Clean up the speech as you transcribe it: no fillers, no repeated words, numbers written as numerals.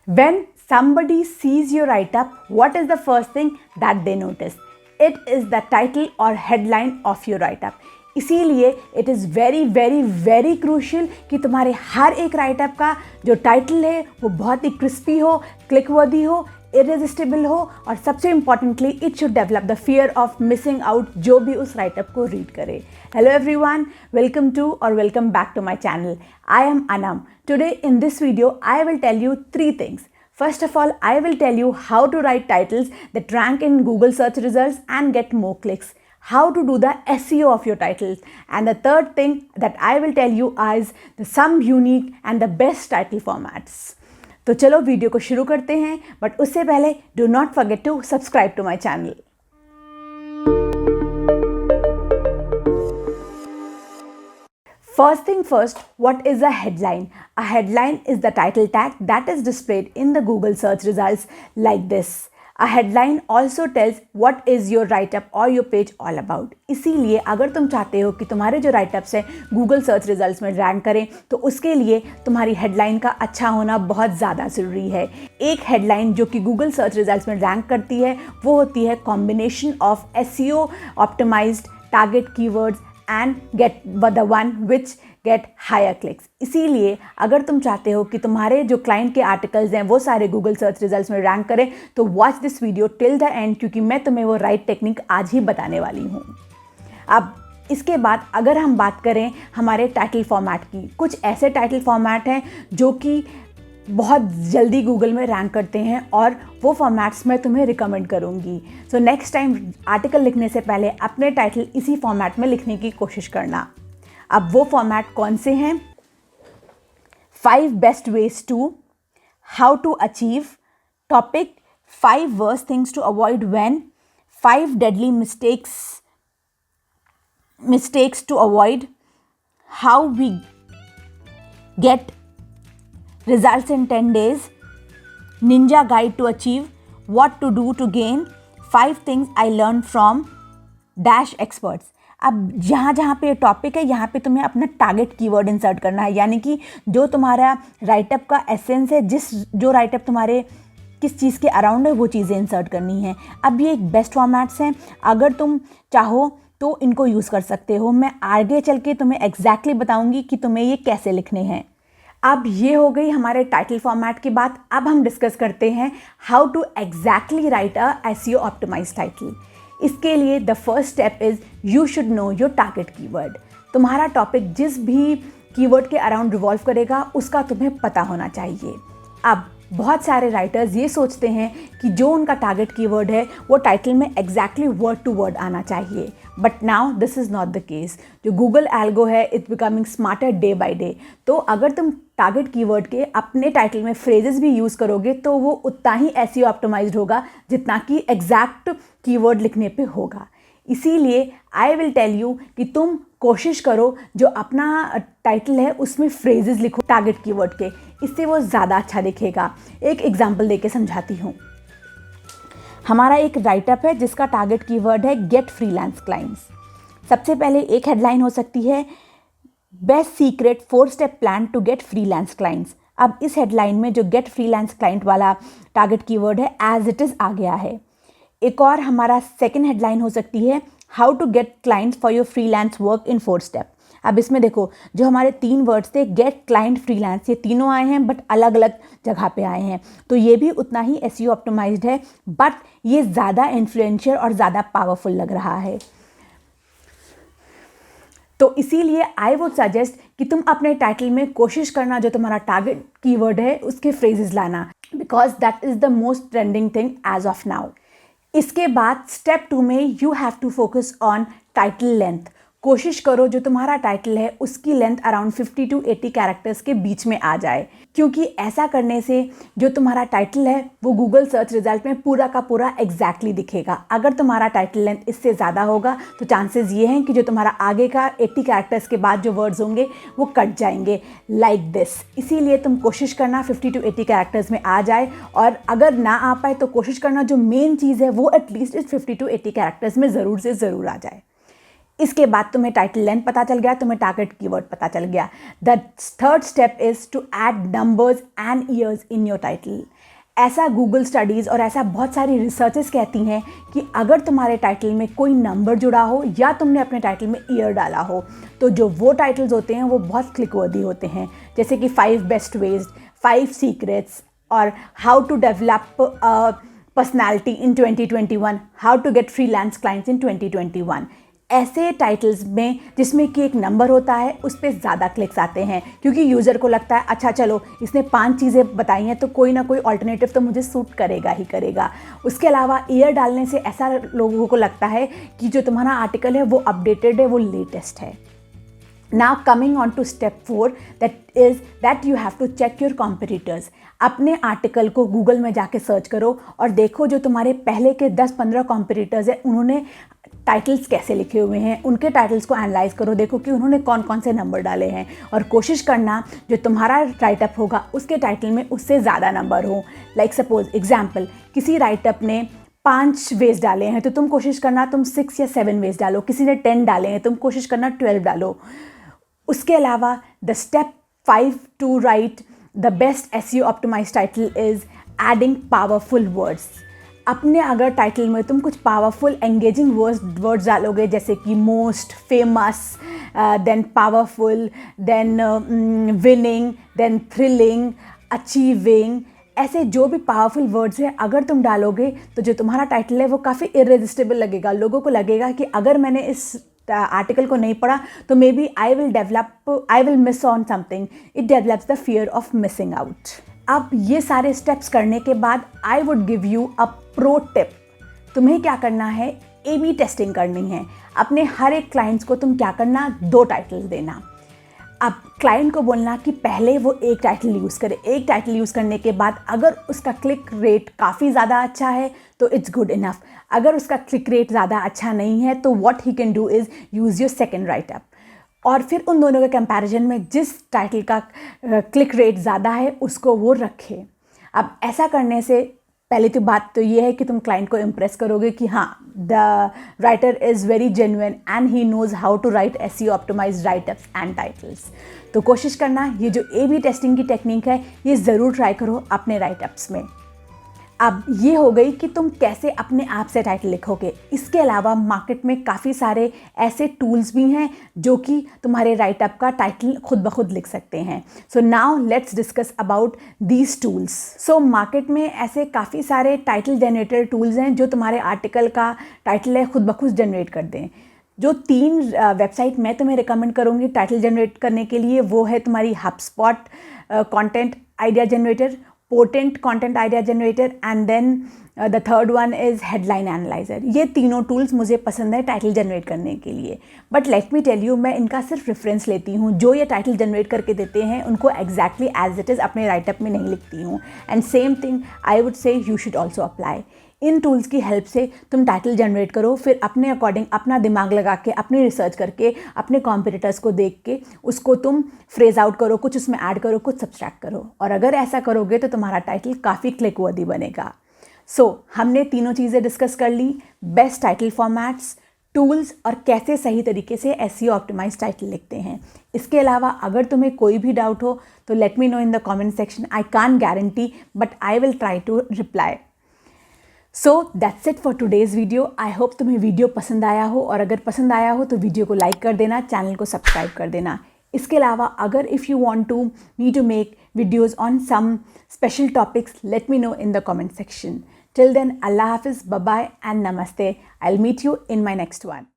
When somebody sees your write-up, what is the first thing that they notice? It is the title or headline of your write-up. इसीलिए it is very very very crucial कि तुम्हारे हर एक write up का जो title है वो बहुत ही crispy हो, क्लिक वर्दी हो, इरेजिस्टिबल हो और सबसे importantly it should develop the fear of missing out जो भी उस राइटअप को रीड करे. हेलो एवरीवन, वेलकम टू और welcome back to my channel. I am Anam. Today in this video I will tell you three things. First of all, I will tell you how to write titles that rank in Google search results and get more clicks. How to do the SEO of your titles. And the third thing that I will tell you is some unique and the best title formats. तो चलो video को शुरू करते हैं, but उससे पहले do not forget to subscribe to my channel. First thing first, what is a headline? A headline is the title tag that is displayed in the Google search results like this. A headline also tells what is your write-up or your page all about. इसीलिए अगर तुम चाहते हो कि तुम्हारे जो write-ups है Google search results में रैंक करें तो उसके लिए तुम्हारी हेडलाइन का अच्छा होना बहुत ज़्यादा ज़रूरी है. एक हेडलाइन जो कि Google search results में रैंक करती है वो होती है combination of SEO optimized target keywords and get the one which get higher clicks. इसीलिए अगर तुम चाहते हो कि तुम्हारे जो क्लाइंट के आर्टिकल्स हैं वो सारे गूगल सर्च रिजल्ट्स में रैंक करें तो watch this video till the end, क्योंकि मैं तुम्हें वो राइट टेक्निक आज ही बताने वाली हूँ. अब इसके बाद अगर हम बात करें हमारे टाइटल फॉर्मेट की, कुछ ऐसे टाइटल फॉर्मेट हैं जो कि बहुत जल्दी गूगल में रैंक करते हैं और वो फॉर्मेट्स मैं तुम्हें रिकमेंड करूँगी. सो नेक्स्ट टाइम आर्टिकल लिखने से पहले अपने टाइटल इसी फॉर्मेट में लिखने की कोशिश करना. अब वो फॉर्मेट कौन से हैं? 5 best ways to, how to achieve, topic, 5 worst things to avoid when, 5 deadly mistakes to avoid, how we get results in 10 days, ninja guide to achieve, what to do to gain, 5 things I learned from dash experts. अब जहाँ पे topic है यहाँ पे तुम्हें अपना target keyword insert करना है, यानी कि जो तुम्हारा राइटअप का एसेंस है, जो राइटअप तुम्हारे किस चीज़ के अराउंड है वो चीज़ें इंसर्ट करनी है. अब ये एक बेस्ट फॉर्मेट्स हैं, अगर तुम चाहो तो इनको यूज़ कर सकते हो. मैं आगे चल के तुम्हें एग्जैक्टली बताऊँगी कि तुम्हें ये कैसे लिखने हैं. अब ये हो गई हमारे टाइटल फॉर्मेट की बात. अब हम डिस्कस करते हैं how to exactly write a SEO optimized title. इसके लिए the first step is you should know your target keyword. तुम्हारा टॉपिक जिस भी कीवर्ड के अराउंड रिवॉल्व करेगा उसका तुम्हें पता होना चाहिए. अब बहुत सारे राइटर्स ये सोचते हैं कि जो उनका टारगेट कीवर्ड है वो टाइटल में एग्जैक्टली वर्ड टू वर्ड आना चाहिए, but now this is not the case. जो गूगल एल्गो है it's becoming smarter day by day. तो अगर तुम टारगेट कीवर्ड के अपने टाइटल में फ्रेजेस भी यूज़ करोगे तो वो उतना ही SEO ऑप्टिमाइज्ड होगा जितना कि एग्जैक्ट कीवर्ड लिखने पे होगा. इसीलिए आई विल टेल यू कि तुम कोशिश करो जो अपना टाइटल है उसमें फ्रेजेस लिखो टारगेट कीवर्ड के, इससे वो ज़्यादा अच्छा दिखेगा. एक एग्जांपल देके समझाती हूँ. हमारा एक राइटअप है जिसका टारगेट कीवर्ड है गेट फ्रीलांस क्लाइंट्स. सबसे पहले एक हेडलाइन हो सकती है best secret 4 step plan to get freelance clients. अब इस हेडलाइन में जो गेट फ्रीलांस क्लाइंट वाला टारगेट कीवर्ड है एज इट इज़ आ गया है. एक और हमारा सेकंड हेडलाइन हो सकती है how to get clients for your freelance work in 4 step. अब इसमें देखो जो हमारे 3 वर्ड्स थे गेट, क्लाइंट, फ्रीलांस, ये तीनों आए हैं बट अलग अलग जगह पे आए हैं. तो ये भी उतना ही SEO ऑप्टिमाइज्ड है बट ये ज़्यादा इन्फ्लुएंशियल और ज़्यादा पावरफुल लग रहा है. तो इसीलिए आई वुड सजेस्ट कि तुम अपने टाइटल में कोशिश करना जो तुम्हारा टारगेट कीवर्ड है उसके फ्रेजेस लाना, because that is the most trending thing as of now. इसके बाद स्टेप 2 में you have to focus on title length. कोशिश करो जो तुम्हारा टाइटल है उसकी लेंथ अराउंड 50 to 80 कैरेक्टर्स के बीच में आ जाए, क्योंकि ऐसा करने से जो तुम्हारा टाइटल है वो गूगल सर्च रिजल्ट में पूरा का पूरा एग्जैक्टली दिखेगा. अगर तुम्हारा टाइटल लेंथ इससे ज़्यादा होगा तो चांसेस ये हैं कि जो तुम्हारा आगे का 80 कैरेक्टर्स के बाद जो वर्ड्स होंगे वो कट जाएंगे लाइक दिस. इसीलिए तुम कोशिश करना 50 to 80 कैरेक्टर्स में आ जाए, और अगर ना आ पाए तो कोशिश करना जो मेन चीज़ है वो एटलीस्ट इस 50 to 80 कैरेक्टर्स में ज़रूर से ज़रूर आ जाए. इसके बाद तुम्हें टाइटल लेंथ पता चल गया, तुम्हें टारगेट कीवर्ड पता चल गया। The third step is to add numbers and years in your title. ऐसा गूगल स्टडीज़ और ऐसा बहुत सारी रिसर्चेस कहती हैं कि अगर तुम्हारे टाइटल में कोई नंबर जुड़ा हो या तुमने अपने टाइटल में ईयर डाला हो, तो जो वो टाइटल्स होते हैं वो बहुत क्लिकवर्दी होते हैं। जैसे कि 5 बेस्ट वेज, 5 सीक्रेट्स, और how to develop personality in 2021, how to get freelance clients in 2021। ऐसे टाइटल्स में जिसमें कि एक नंबर होता है, उस पर ज़्यादा क्लिक्स आते हैं, क्योंकि यूज़र को लगता है अच्छा चलो इसने 5 चीज़ें बताई हैं तो कोई ना कोई ऑल्टरनेटिव तो मुझे सूट करेगा ही करेगा। उसके अलावा ईयर डालने से ऐसा लोगों को लगता है कि जो तुम्हारा आर्टिकल है वो अपडेटेड है, वो लेटेस्ट है। Now coming on to step 4, that is that you have to check your competitors. अपने आर्टिकल को गूगल में जाके सर्च करो और देखो जो तुम्हारे पहले के 10-15 कॉम्पिटिटर्स हैं उन्होंने टाइटल्स कैसे लिखे हुए हैं, उनके टाइटल्स को एनालाइज करो, देखो कि उन्होंने कौन कौन से नंबर डाले हैं, और कोशिश करना जो तुम्हारा राइटअप होगा उसके टाइटल में उससे ज़्यादा नंबर हो। लाइक सपोज एग्जाम्पल, किसी राइटअप ने 5 वेज डाले हैं तो तुम कोशिश करना तुम 6 या 7 वेज डालो, किसी ने 10 डाले हैं तुम कोशिश करना 12 डालो। उसके अलावा the step 5 to write the best SEO optimize title is adding powerful words. अपने अगर टाइटल में तुम कुछ पावरफुल एंगेजिंग वर्ड्स डालोगे, जैसे कि most, famous, then powerful, then winning, then thrilling, achieving, ऐसे जो भी पावरफुल वर्ड्स हैं अगर तुम डालोगे तो जो तुम्हारा टाइटल है वो काफ़ी इरेजिस्टिबल लगेगा। लोगों को लगेगा कि अगर मैंने इस आर्टिकल को नहीं पढ़ा तो maybe I will miss on something. It develops the fear of missing out. अब ये सारे स्टेप्स करने के बाद I would give you a pro tip. तुम्हें क्या करना है, A/B टेस्टिंग करनी है। अपने हर एक क्लाइंट्स को तुम क्या करना, 2 टाइटल्स देना। अब क्लाइंट को बोलना कि पहले वो एक टाइटल यूज़ करे। एक टाइटल यूज़ करने के बाद अगर उसका क्लिक रेट काफ़ी ज़्यादा अच्छा है तो इट्स गुड इनफ। अगर उसका क्लिक रेट ज़्यादा अच्छा नहीं है तो what he can do is use your second writeup, और फिर उन दोनों के कंपैरिजन में जिस टाइटल का क्लिक रेट ज़्यादा है उसको वो रखे। अब ऐसा करने से पहली तो बात तो ये है कि तुम क्लाइंट को इम्प्रेस करोगे कि हाँ the writer is very genuine and he knows how to write SEO optimized writeups and titles. तो कोशिश करना ये जो A/B टेस्टिंग की टेक्निक है ये ज़रूर ट्राई करो अपने राइटअप्स में। अब ये हो गई कि तुम कैसे अपने आप से टाइटल लिखोगे। इसके अलावा मार्केट में काफ़ी सारे ऐसे टूल्स भी हैं जो कि तुम्हारे राइटअप का टाइटल खुद ब खुद लिख सकते हैं। So now let's discuss about these tools. So market में ऐसे काफ़ी सारे टाइटल जनरेटर टूल्स हैं जो तुम्हारे आर्टिकल का टाइटल है खुद ब खुद जनरेट कर दें। जो 3 वेबसाइट मैं तुम्हें रिकमेंड करूँगी टाइटल जनरेट करने के लिए वो है तुम्हारी HubSpot content idea generator, potent content idea generator, and then the third one is headline analyzer. ये तीनों टूल्स मुझे पसंद है टाइटल जनरेट करने के लिए, but let me tell you मैं इनका सिर्फ रेफरेंस लेती हूँ। जो ये टाइटल जनरेट करके देते हैं उनको एग्जैक्टली एज इट इज़ अपने राइटअप में नहीं लिखती हूँ, and same thing I would say you should also apply. In tools की हेल्प से तुम टाइटल जनरेट करो, फिर अपने अकॉर्डिंग अपना दिमाग लगा के अपनी रिसर्च करके अपने कॉम्पिटिटर्स को देख के उसको तुम फ्रेज आउट करो, कुछ उसमें ऐड करो, कुछ सब्सट्रैक्ट करो, और अगर ऐसा करोगे तो तुम्हारा टाइटल काफ़ी क्लिक वर्दी बनेगा। सो हमने तीनों चीज़ें डिस्कस कर ली, बेस्ट टाइटल फॉर्मेट्स, टूल्स, और कैसे सही तरीके से SEO ऑप्टिमाइज टाइटल लिखते हैं। इसके अलावा अगर तुम्हें कोई भी डाउट हो तो let me know in the comment section. I can't guarantee but I will try to reply. So that's it for today's video. I hope तुम्हें वीडियो पसंद आया हो, और अगर पसंद आया हो तो वीडियो को लाइक कर देना, चैनल को सब्सक्राइब कर देना। इसके अलावा अगर if you want to me to make videos on some special topics, let me know in the comment section. Till then, Allah Hafiz, bye-bye and Namaste. I'll meet you in my next one.